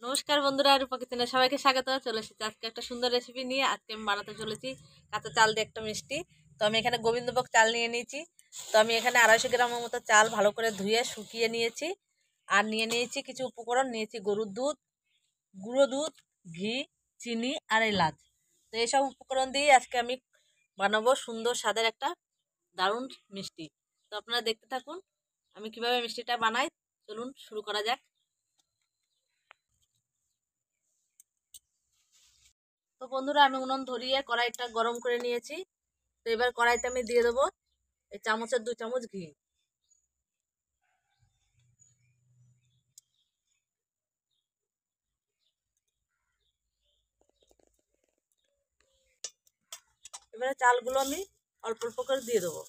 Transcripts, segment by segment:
নমস্কার বন্ধুরা, রূপা কিচেনে সবাইকে স্বাগত। চলে এসেছি আজকে একটা সুন্দর রেসিপি নিয়ে। আজকে আমি বানাতে চলেছি কাঁচা চাল দিয়ে একটা মিষ্টি। তো আমি এখানে গোবিন্দভোগ চাল নিয়ে নিয়েছি। তো আমি এখানে 250 গ্রামের মতো চাল ভালো করে ধুয়ে শুকিয়ে নিয়েছি। আর নিয়ে নিয়েছি কিছু উপকরণ, নিয়েছি গরুর দুধ, গুঁড়ো দুধ, ঘি, চিনি আর এলাচ। তো এইসব উপকরণ দিয়ে আজকে আমি বানাবো সুন্দর স্বাদের একটা দারুণ মিষ্টি। তো আপনারা দেখতে থাকুন আমি কিভাবে মিষ্টিটা বানাই। চলুন শুরু করা যাক। তো বন্ধুরা, আমি উনুন ধরিয়ে কড়াইটা গরম করে নিয়েছি। তো এবার কড়াইতে আমি দিয়ে দেবো এই চামচের 2 চামচ ঘি। এবারে চালগুলো আমি অল্প অল্প করে দিয়ে দেবো।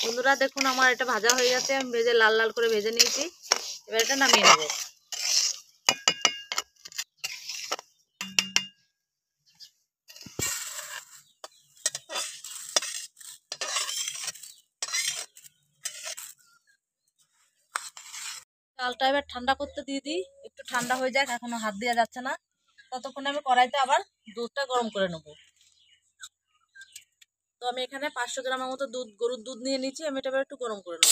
বন্ধুরা দেখুন, আমার এটা ভাজা হয়ে গেছে। আমি ভেজে লাল লাল করে ভেজে নিয়েছি। এবার এটা নামিয়ে নেব। চালটা এবার ঠান্ডা করতে দিয়ে দিই। একটু ঠান্ডা হয়ে যাক, এখনো হাত দেওয়া যাচ্ছে না। ততক্ষণে আমি কড়াইতে আবার দুধটা গরম করে নেব। তো আমি এখানে 500 গ্রামের মতো গরুর দুধ নিয়ে নিয়েছি। আমি এটা এবার একটু গরম করে নেব।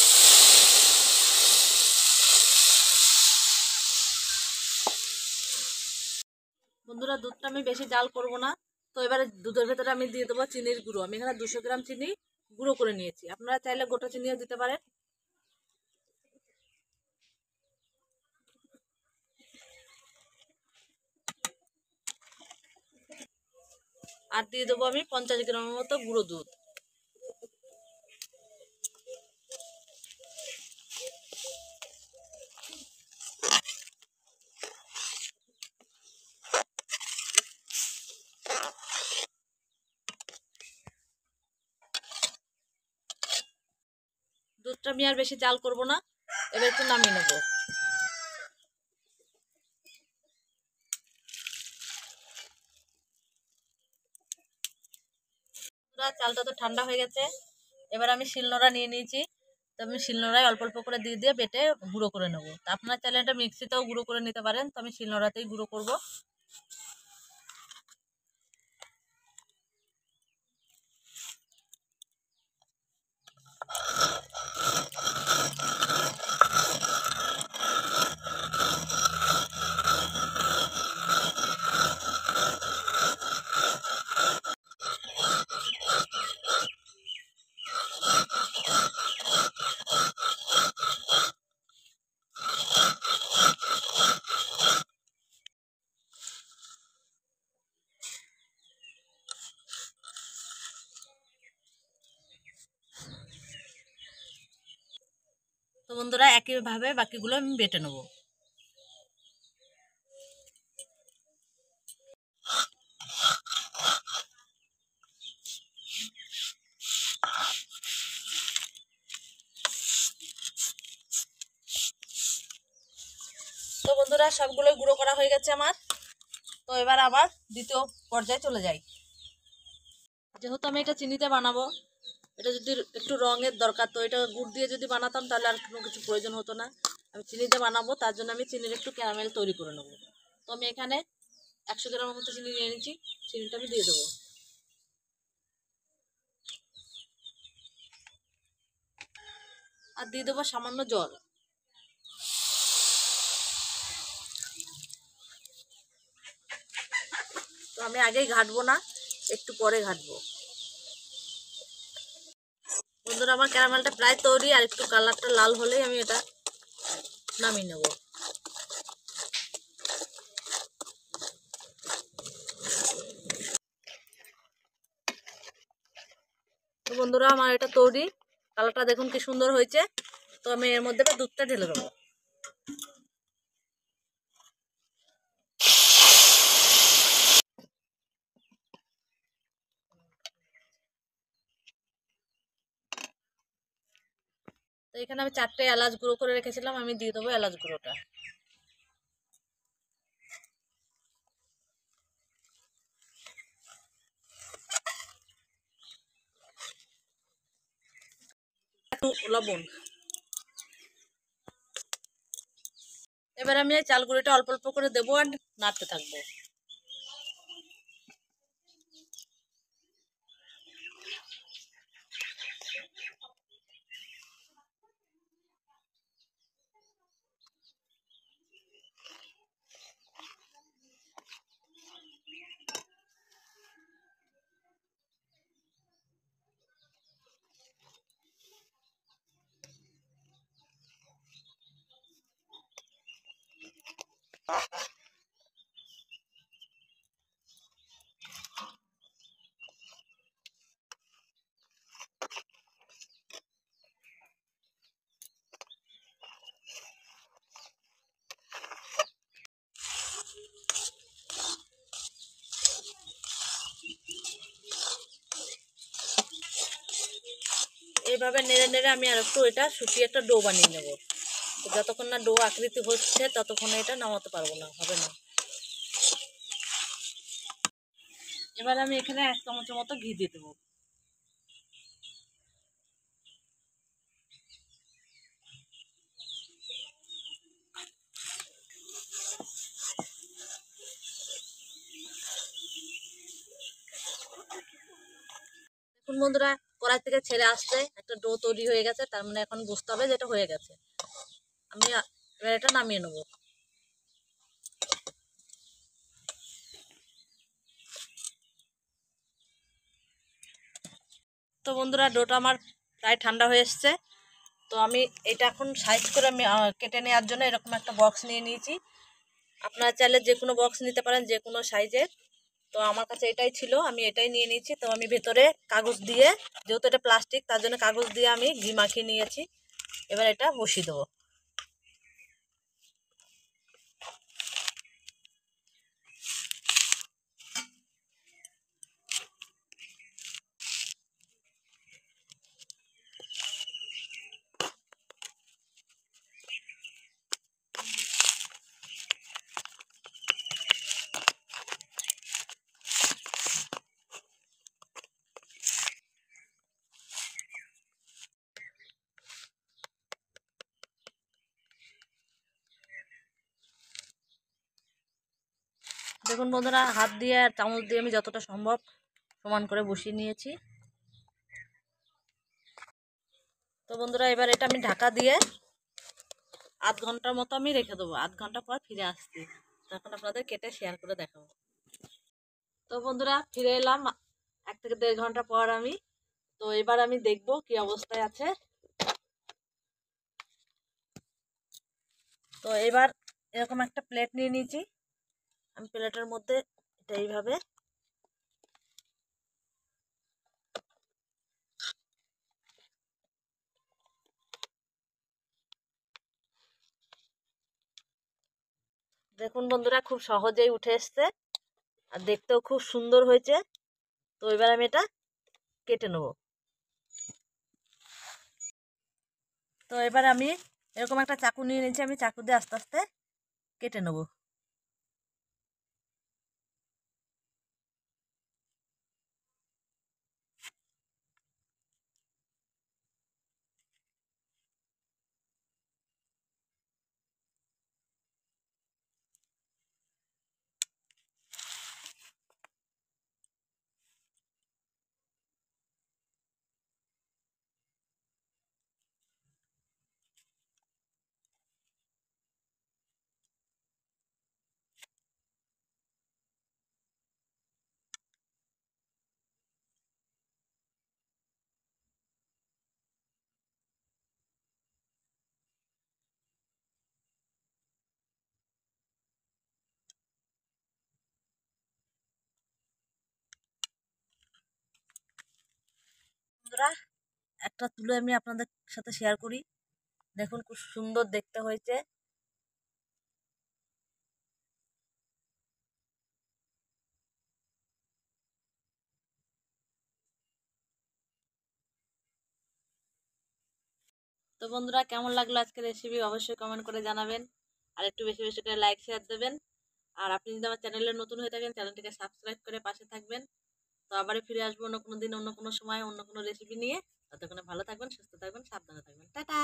বন্ধুরা, দুধটা আমি বেশি জাল করব না। তো এবারে দুধের ভেতরে আমি দিয়ে দেবো চিনির গুঁড়ো। আমি এখানে 200 গ্রাম চিনি গুঁড়ো করে নিয়েছি। আপনারা চাইলে গোটা চিনিও দিতে পারেন। আর দিয়ে দেবো আমি 50 গ্রামের মতো গুঁড়ো দুধ। দুধটা আমি আর বেশি জাল করব না। এবার একটু নামিয়ে নেব। চালটা তো ঠান্ডা হয়ে গেছে। এবার আমি শিলনোড়া নিয়ে নিয়েছি। তো আমি শিলনোড়ায় অল্প অল্প করে দিয়ে দিয়ে বেটে গুঁড়ো করে নেবো। তো আপনার চাইলে এটা মিক্সিতেও গুঁড়ো করে নিতে পারেন। তো আমি শিলনোড়াতেই গুঁড়ো করব। তো বন্ধুরা, একইভাবে বাকিগুলো আমি বেটে নেবো। তো বন্ধুরা, সবগুলোই গুঁড়ো করা হয়ে গেছে আমার। তো এবার আবার দ্বিতীয় পর্যায়ে চলে যাই। যেহেতু আমি এটা চিনিতে বানাবো, এটা যদি একটু রঙের দরকার, তো এটা গুড় দিয়ে যদি বানাতাম তাহলে আর কোনো কিছু প্রয়োজন হতো না। আমি চিনিতে বানাবো, তার জন্য আমি চিনির একটু ক্যারামেল তৈরি করে নেবো। তো আমি এখানে 100 গ্রামের মতো চিনি নিয়ে নিচ্ছি। চিনিটা আমি দিয়ে দেবো। আর দিয়ে দেবো সামান্য জল। তো আমি আগেই ঘাটবো না, একটু পরে ঘাটবো। বন্ধুরা, আমার ক্যারামেলটা প্রায় তৈরি। আর একটু কালারটা লাল হলেই আমি এটা নামিয়ে নেব। তো বন্ধুরা, আমার এটা তৈরি। কালারটা দেখুন কি সুন্দর হয়েছে। তো আমি এর মধ্যে দুধটা ঢেলে দেবো। তো এখানে আমি 4টে এলাচ গুঁড়ো করে রেখেছিলাম, আমি দিয়ে দেবো এলাচ গুঁড়োটা। একটু লবণ। এবার আমি এই চাল গুঁড়োটা অল্প অল্প করে দেবো আর নাড়তে থাকবো। এইভাবে নেড়ে নেড়ে আমি আর একটু এটা শুকিয়ে একটা ডো বানিয়ে নেব। তো যতক্ষণ না ডো আকৃতি হচ্ছে ততক্ষণে এটা নামাতে পারবো না, হবে না। এবার আমি এখানে 1 চামচের মতো ঘি দিয়ে দেবো। এখন বন্ধুরা কড়াই থেকে ছেড়ে আসছে, একটা ডো তৈরি হয়ে গেছে, তার মানে এখন বুঝতে হবে যেটা হয়ে গেছে। আমি এবার এটা নামিয়ে নেবো। তো বন্ধুরা ডোটা আমার প্রায় ঠান্ডা হয়ে এসছে। তো আমি এটা এখন সাইজ করে আমি কেটে নেওয়ার জন্য এরকম একটা বক্স নিয়ে নিয়েছি। আপনারা চাইলে যে কোনো বক্স নিতে পারেন, যে কোনো সাইজের। তো আমার কাছে এটাই ছিল, আমি এটাই নিয়ে নিয়েছি। তো আমি ভেতরে কাগজ দিয়ে, যেহেতু এটা প্লাস্টিক তার জন্য কাগজ দিয়ে আমি ঘি মাখিয়ে নিয়েছি। এবার এটা বসিয়ে দেবো। দেখুন বন্ধুরা, হাত দিয়ে আর চামচ দিয়ে আমি যতটা সম্ভব সমান করে বসিয়ে নিয়েছি। তো বন্ধুরা এবার এটা আমি ঢাকা দিয়ে আধ ঘন্টার মতো আমি রেখে দেবো। আধ ঘন্টা পর ফিরে আসছি, তখন আপনাদের কেটে শেয়ার করে দেখাবো। তো বন্ধুরা ফিরে এলাম 1 থেকে 1.5 ঘন্টা পর আমি। তো এবার আমি দেখবো কি অবস্থায় আছে। তো এবার এরকম একটা প্লেট নিয়ে নিয়েছি, আমি প্লেটের মধ্যে এটা এইভাবে দেখুন বন্ধুরা, খুব সহজেই উঠে এসছে আর দেখতেও খুব সুন্দর হয়েছে। তো এবার আমি এটা কেটে নেব। তো এবার আমি এরকম একটা চাকু নিয়ে নিয়েছি, আমি চাকু দিয়ে আস্তে আস্তে কেটে নেব। বন্ধুরা একটা তুলে আমি আপনাদের সাথে শেয়ার করি। দেখুন খুব সুন্দর দেখতে হয়েছে। তো বন্ধুরা, কেমন লাগলো আজকের রেসিপি অবশ্যই কমেন্ট করে জানাবেন। আর একটু বেশি বেশি করে লাইক শেয়ার দেবেন। আর আপনি যদি আমার চ্যানেলে নতুন হয়ে থাকেন, চ্যানেলটিকে সাবস্ক্রাইব করে পাশে থাকবেন। তো আবারও ফিরে আসবো অন্য কোনো দিন, অন্য কোনো সময়, অন্য কোনো রেসিপি নিয়ে। ততক্ষণে ভালো থাকবেন, সুস্থ থাকবেন, সাবধানে থাকবেন। টাটা।